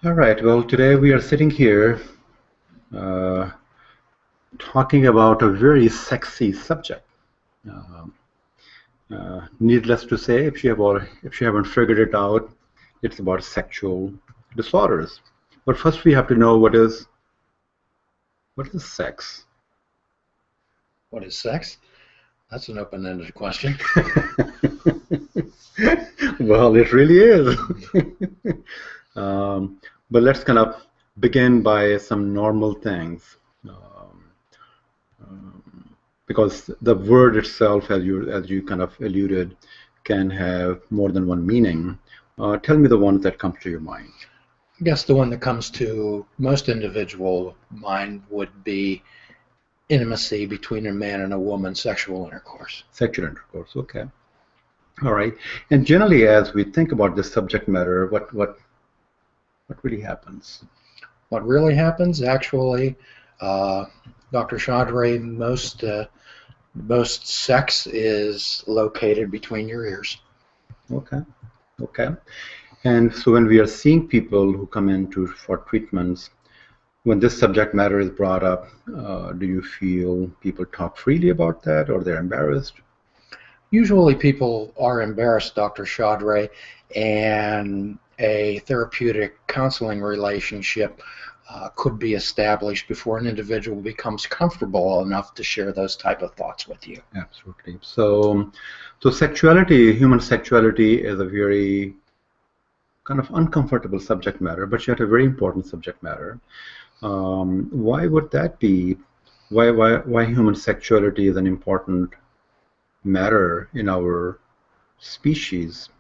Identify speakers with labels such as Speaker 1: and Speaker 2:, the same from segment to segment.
Speaker 1: All right, well, today we are sitting here uh, talking about a very sexy subject. Um, Needless to say, if you haven't figured it out, it's about sexual disorders. But first, we have to know what is sex.
Speaker 2: What is sex? That's an open-ended question.
Speaker 1: Well, it really is. But let's kind of begin by some normal things. Um, because the word itself, as you kind of alluded, can have more than one meaning. Tell me the one that comes to your mind.
Speaker 2: I guess the one that comes to most individual mind would be intimacy between a man and a woman, sexual intercourse.
Speaker 1: Sexual intercourse. Okay. All right. And generally, as we think about this subject matter, what really happens?
Speaker 2: What really happens, actually, Dr. Chaudhry, most sex is located between your ears.
Speaker 1: Okay. Okay. And so when we are seeing people who come in for treatments, when this subject matter is brought up, do you feel people talk freely about that, or they're embarrassed?
Speaker 2: Usually people are embarrassed, Dr. Chaudhry, and a therapeutic counseling relationship could be established before an individual becomes comfortable enough to share those type of thoughts with you.
Speaker 1: Absolutely. So sexuality, human sexuality, is a very kind of uncomfortable subject matter, but yet a very important subject matter. Why would that be? Why human sexuality is an important matter in our species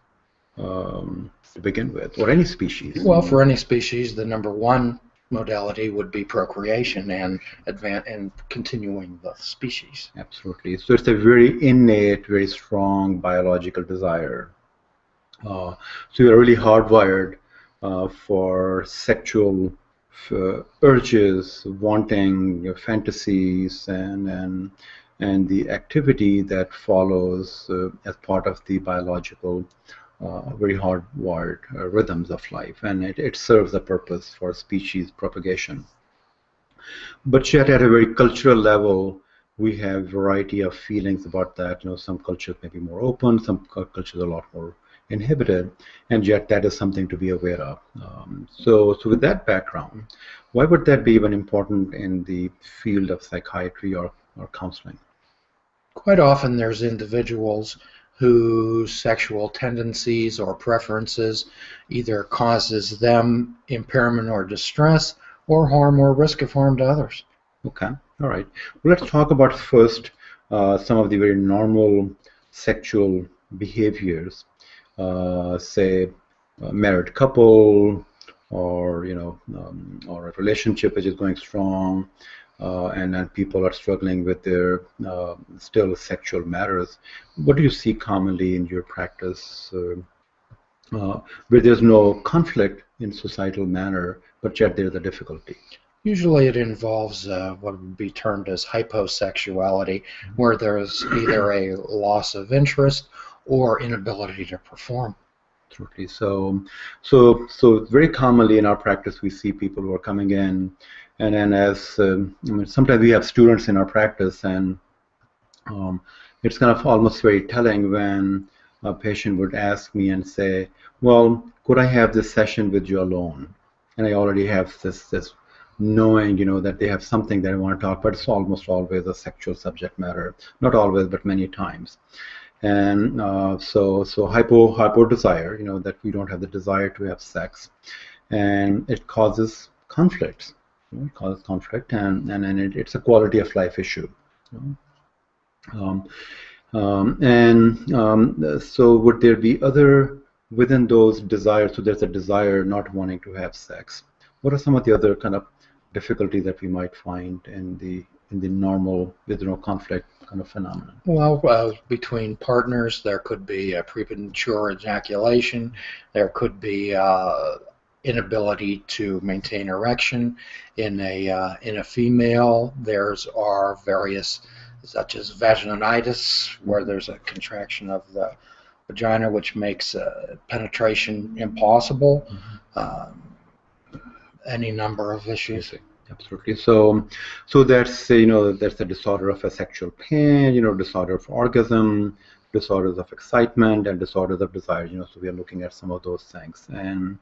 Speaker 1: to begin with, or any species?
Speaker 2: Well, for any species, the number one modality would be procreation and continuing the species.
Speaker 1: Absolutely. So it's a very innate, very strong biological desire. So you're really hardwired for sexual urges, wanting, fantasies, and the activity that follows as part of the biological, very hardwired rhythms of life, and it serves a purpose for species propagation. But yet, at a very cultural level, we have variety of feelings about that. Some cultures may be more open, some cultures are a lot more inhibited, and yet that is something to be aware of. So with that background, why would that be even important in the field of psychiatry or counseling?
Speaker 2: Quite often there's individuals whose sexual tendencies or preferences either causes them impairment or distress or harm or risk of harm to others.
Speaker 1: Okay, all right. Well, let's talk about first some of the very normal sexual behaviors. Say a married couple, or or a relationship which is going strong, and then people are struggling with their still sexual matters. What do you see commonly in your practice where there's no conflict in societal manner, but yet there's a difficulty?
Speaker 2: Usually it involves what would be termed as hyposexuality, where there's either a loss of interest or inability to perform.
Speaker 1: Absolutely. So very commonly in our practice, we see people who are coming in, and then I mean, sometimes we have students in our practice, and it's kind of almost very telling when a patient would ask me and say, "Well, could I have this session with you alone?" And I already have this knowing, that they have something that I want to talk about. It's almost always a sexual subject matter, not always, but many times. And so hypo desire, that we don't have the desire to have sex, and it causes conflicts. It causes conflict, and it's a quality of life issue. you know. So would there be other within those desires? So there's a desire not wanting to have sex. What are some of the other kind of difficulties that we might find in the normal with no conflict kind of phenomenon?
Speaker 2: Well, between partners, there could be a premature ejaculation. There could be inability to maintain erection in a female. There's are various, such as vaginitis, where there's a contraction of the vagina, which makes penetration impossible. any number of issues.
Speaker 1: Absolutely. So that's that's the disorder of a sexual pain, disorder of orgasm, disorders of excitement, and disorders of desire. So we are looking at some of those things, and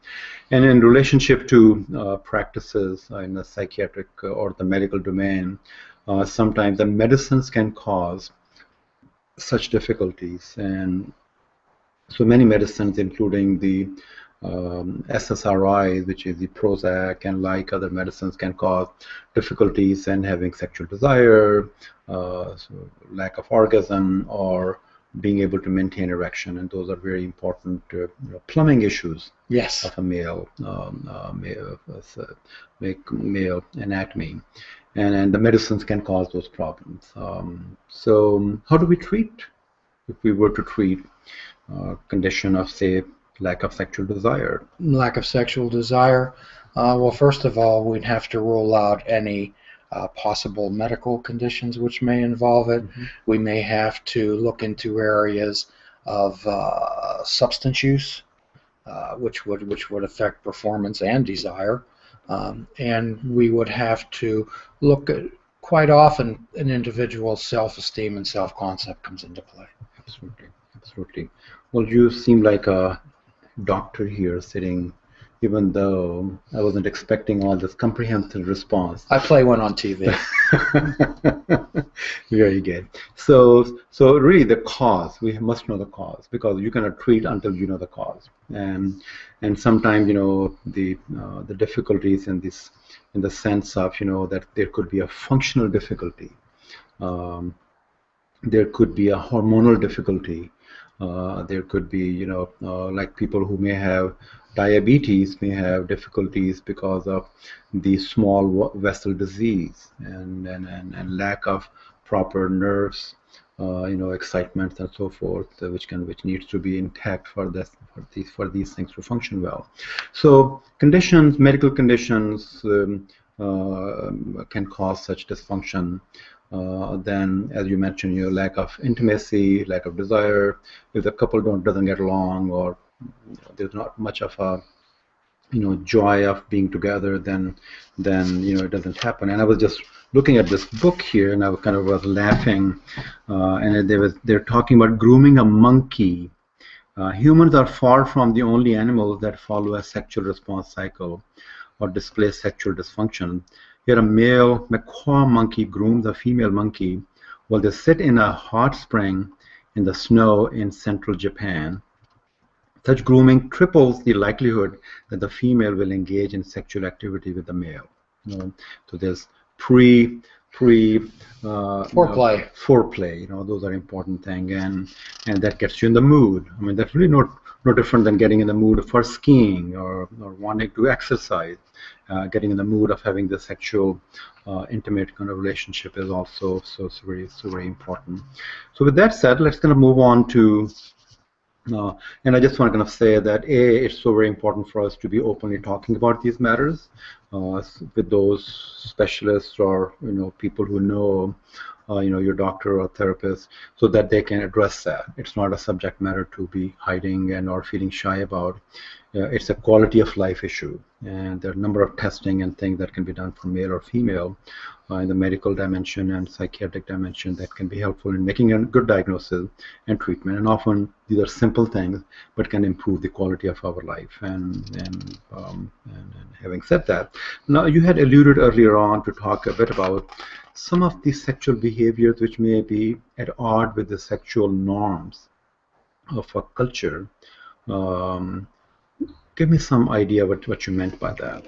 Speaker 1: in relationship to practices in the psychiatric or the medical domain, sometimes the medicines can cause such difficulties, and so many medicines, including the SSRIs, which is the Prozac, and like other medicines, can cause difficulties in having sexual desire, so lack of orgasm, or being able to maintain erection, and those are very important plumbing issues
Speaker 2: Yes.
Speaker 1: of a male anatomy, and the medicines can cause those problems. So how do we treat, if we were to treat condition of, say, lack of sexual desire?
Speaker 2: Lack of sexual desire. Well, first of all, we'd have to rule out any possible medical conditions which may involve it.
Speaker 1: Mm-hmm.
Speaker 2: We may have to look into areas of substance use, which would affect performance and desire, and we would have to look at, quite often, an individual's self-esteem and self-concept comes into play.
Speaker 1: Absolutely, absolutely. Well, you seem like a doctor here sitting, even though I wasn't expecting all this comprehensive response.
Speaker 2: I play one on TV.
Speaker 1: Very good. So really the cause, we must know the cause, because you cannot treat until you know the cause. And sometimes the difficulties in the sense of that there could be a functional difficulty, there could be a hormonal difficulty, there could be like people who may have diabetes may have difficulties because of the small vessel disease and lack of proper nerves, excitement and so forth, which needs to be intact for these things to function well. So medical conditions can cause such dysfunction. Then, as you mentioned, lack of intimacy, lack of desire. If the couple doesn't get along, or there's not much of a joy of being together, then it doesn't happen. And I was just looking at this book here, and I was laughing, and they're talking about grooming a monkey. Humans are far from the only animals that follow a sexual response cycle or display sexual dysfunction. Here, a male macaw monkey grooms a female monkey while they sit in a hot spring in the snow in central Japan. Such grooming triples the likelihood that the female will engage in sexual activity with the male. So there's foreplay. Those are important things, and that gets you in the mood. I mean, that's really no different than getting in the mood for skiing or wanting to exercise. Getting in the mood of having the sexual, intimate kind of relationship is also so very important. So with that said, let's kind of move on to. And I just want to kind of say that it's so very important for us to be openly talking about these matters with those specialists or people who know your doctor or therapist, so that they can address that. It's not a subject matter to be hiding or feeling shy about. It's a quality of life issue, and there are a number of testing and things that can be done for male or female in the medical dimension and psychiatric dimension that can be helpful in making a good diagnosis and treatment. And often these are simple things, but can improve the quality of our life. And having said that, now you had alluded earlier on to talk a bit about some of the sexual behaviors which may be at odds with the sexual norms of a culture. Give me some idea what you meant by that.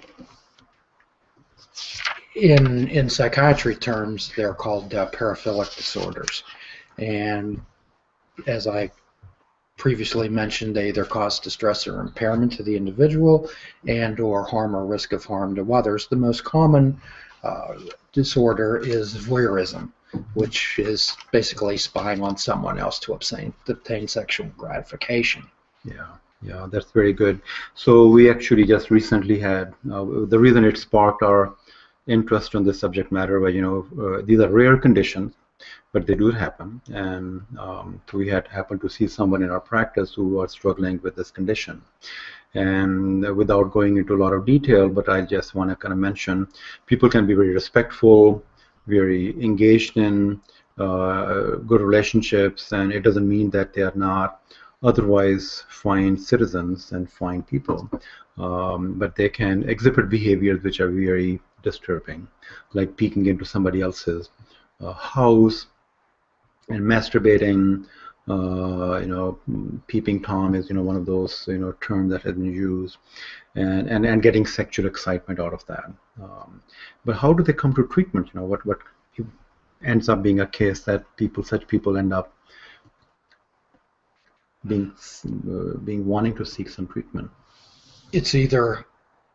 Speaker 2: In psychiatry terms, they're called paraphilic disorders, and as I previously mentioned, they either cause distress or impairment to the individual and or harm or risk of harm to others. The most common disorder is voyeurism, which is basically spying on someone else to obtain sexual gratification.
Speaker 1: Yeah, that's very good. So we actually just recently had, the reason it sparked our interest on this subject matter, but these are rare conditions, but they do happen, and we had happened to see someone in our practice who was struggling with this condition. And without going into a lot of detail, but I just want to kind of mention, people can be very respectful, very engaged in good relationships, and it doesn't mean that they are not otherwise fine citizens and fine people. But they can exhibit behaviors which are very disturbing, like peeking into somebody else's house and masturbating. Peeping Tom is one of those terms that has been used, and getting sexual excitement out of that. But how do they come to treatment? What ends up being a case that such people end up being wanting to seek some treatment.
Speaker 2: It's either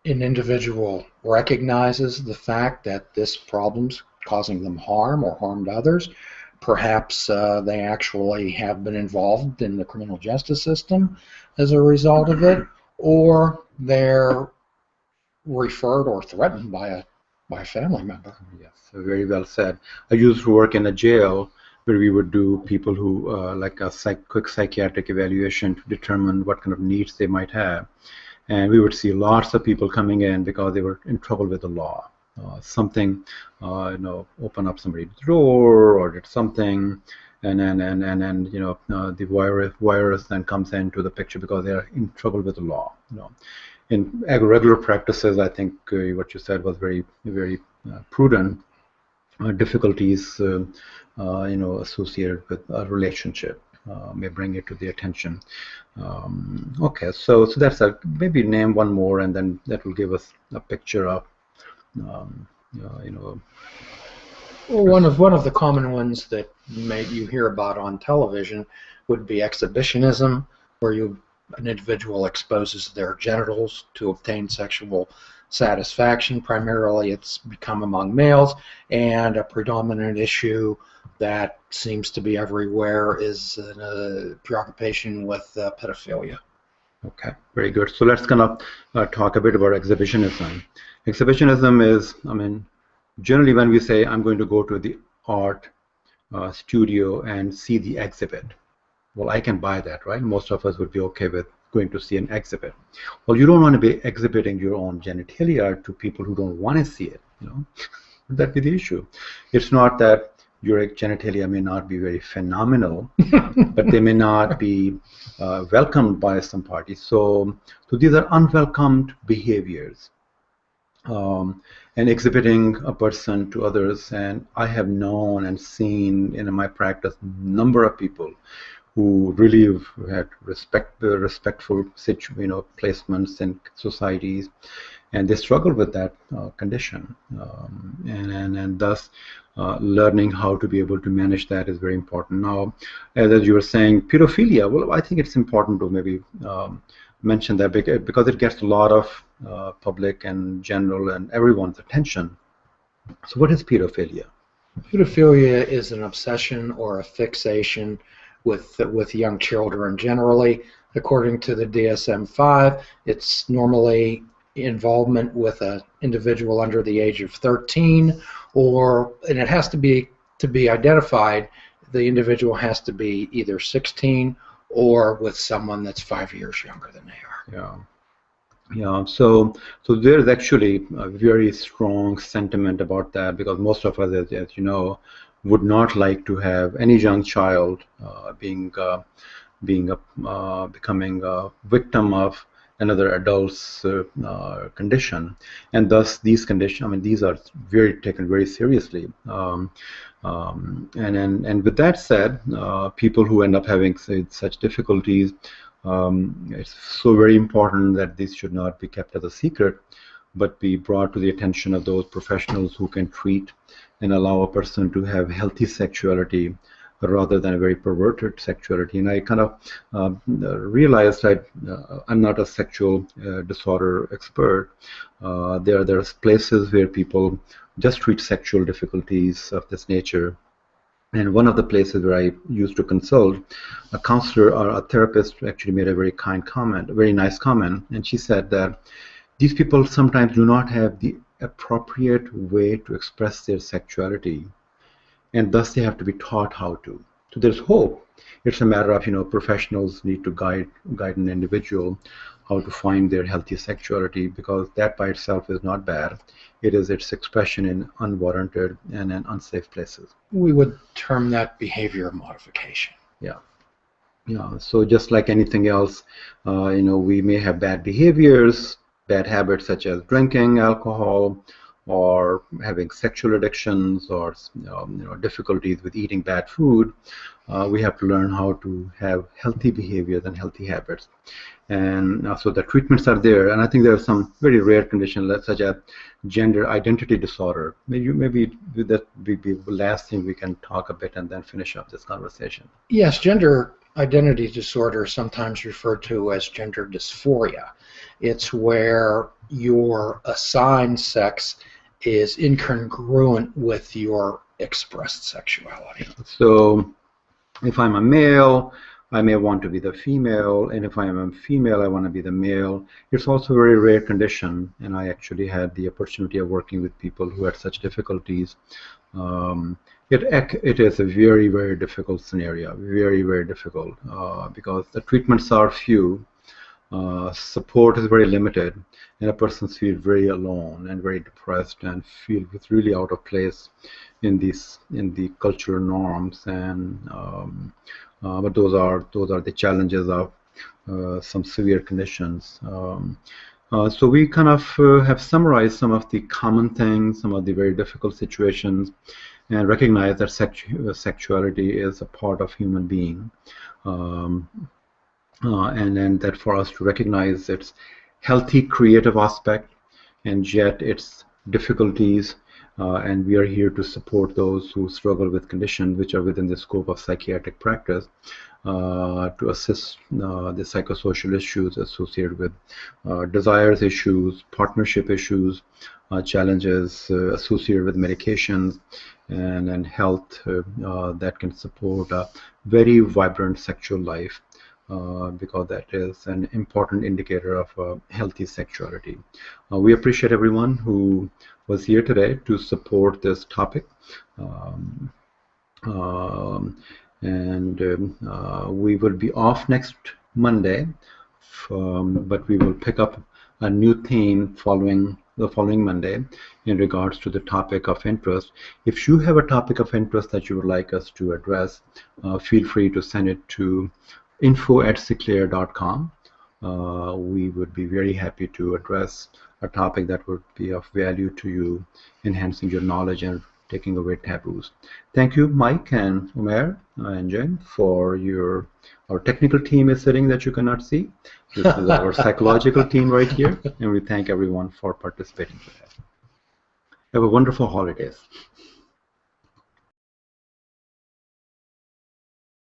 Speaker 2: an individual recognizes the fact that this problem's causing them harm or harmed others. Perhaps they actually have been involved in the criminal justice system as a result of it, or they're referred or threatened by a family member.
Speaker 1: Yes, very well said. I used to work in a jail where we would do people who like a quick psychiatric evaluation to determine what kind of needs they might have. And we would see lots of people coming in because they were in trouble with the law. Something, open up somebody's door or did something, and the virus then comes into the picture because they are in trouble with the law. In regular practices, I think what you said was very, very prudent. Difficulties, associated with a relationship may bring it to the attention. Okay, so that's maybe name one more, and then that will give us a picture of,
Speaker 2: Well, one of the common ones that you hear about on television would be exhibitionism, where an individual exposes their genitals to obtain sexual satisfaction. Primarily, it's become among males, and a predominant issue that seems to be everywhere is a preoccupation with pedophilia.
Speaker 1: Okay, very good. So let's kind of talk a bit about exhibitionism. Exhibitionism is, generally when we say I'm going to go to the art studio and see the exhibit, well, I can buy that, right? Most of us would be okay with going to see an exhibit. Well, you don't want to be exhibiting your own genitalia to people who don't want to see it. Would that be the issue? It's not that your genitalia may not be very phenomenal, but they may not be welcomed by some parties. So these are unwelcomed behaviors. And exhibiting a person to others, and I have known and seen in my practice number of people who really have had respectful placements in societies, and they struggle with that condition, and thus learning how to be able to manage that is very important. Now, as you were saying, pedophilia, well, I think it's important to maybe mention that because it gets a lot of public and general and everyone's attention. So what is pedophilia?
Speaker 2: Pedophilia is an obsession or a fixation with young children. Generally, according to the DSM-5, it's normally involvement with an individual under the age of 13, and it has to be identified. The individual has to be either 16 or with someone that's 5 years younger than they are.
Speaker 1: Yeah. So there's actually a very strong sentiment about that, because most of us, as you know, would not like to have any young child becoming a victim of another adult's condition, and thus these conditions, these are taken very seriously. And with that said, people who end up having such difficulties, it's so very important that this should not be kept as a secret, but be brought to the attention of those professionals who can treat and allow a person to have healthy sexuality rather than a very perverted sexuality. And I kind of realized that I'm not a sexual disorder expert. There's places where people just treat sexual difficulties of this nature. And one of the places where I used to consult, a counselor or a therapist actually made a very kind comment, a very nice comment, and she said that these people sometimes do not have the appropriate way to express their sexuality, and thus they have to be taught how to. So there's hope. It's a matter of, professionals need to guide an individual how to find their healthy sexuality, because that by itself is not bad. It is its expression in unwarranted and in unsafe places.
Speaker 2: We would term that behavior modification.
Speaker 1: Yeah. Yeah, so just like anything else, we may have bad behaviors, bad habits such as drinking alcohol, or having sexual addictions, or difficulties with eating bad food. We have to learn how to have healthy behaviors and healthy habits, and so the treatments are there. And I think there are some very rare conditions such as gender identity disorder. Maybe that be the last thing we can talk a bit and then finish up this conversation.
Speaker 2: Yes, gender identity disorder is sometimes referred to as gender dysphoria. It's where your assigned sex is incongruent with your expressed sexuality.
Speaker 1: So if I'm a male, I may want to be the female, and if I am a female, I want to be the male. It's also a very rare condition, and I actually had the opportunity of working with people who had such difficulties. It is a very, very difficult scenario, very, very difficult, because the treatments are few, support is very limited, and a person feels very alone and very depressed and feels really out of place in the cultural norms. And but those are the challenges of some severe conditions. So we kind of have summarized some of the common things, some of the very difficult situations, and recognize that sexuality is a part of human being, and then that for us to recognize its healthy, creative aspect, and yet its difficulties. And we are here to support those who struggle with conditions which are within the scope of psychiatric practice, to assist the psychosocial issues associated with desires issues, partnership issues, challenges associated with medications, and health that can support a very vibrant sexual life, because that is an important indicator of healthy sexuality. We appreciate everyone who was here today to support this topic. We will be off next Monday, but we will pick up a new theme the following Monday in regards to the topic of interest. If you have a topic of interest that you would like us to address, feel free to send it to info@seclair.com. We would be very happy to address a topic that would be of value to you, enhancing your knowledge and taking away taboos. Thank you, Mike and Umair and Jen, for our technical team is sitting that you cannot see. This is our psychological team right here, and we thank everyone for participating today. Have a wonderful holidays.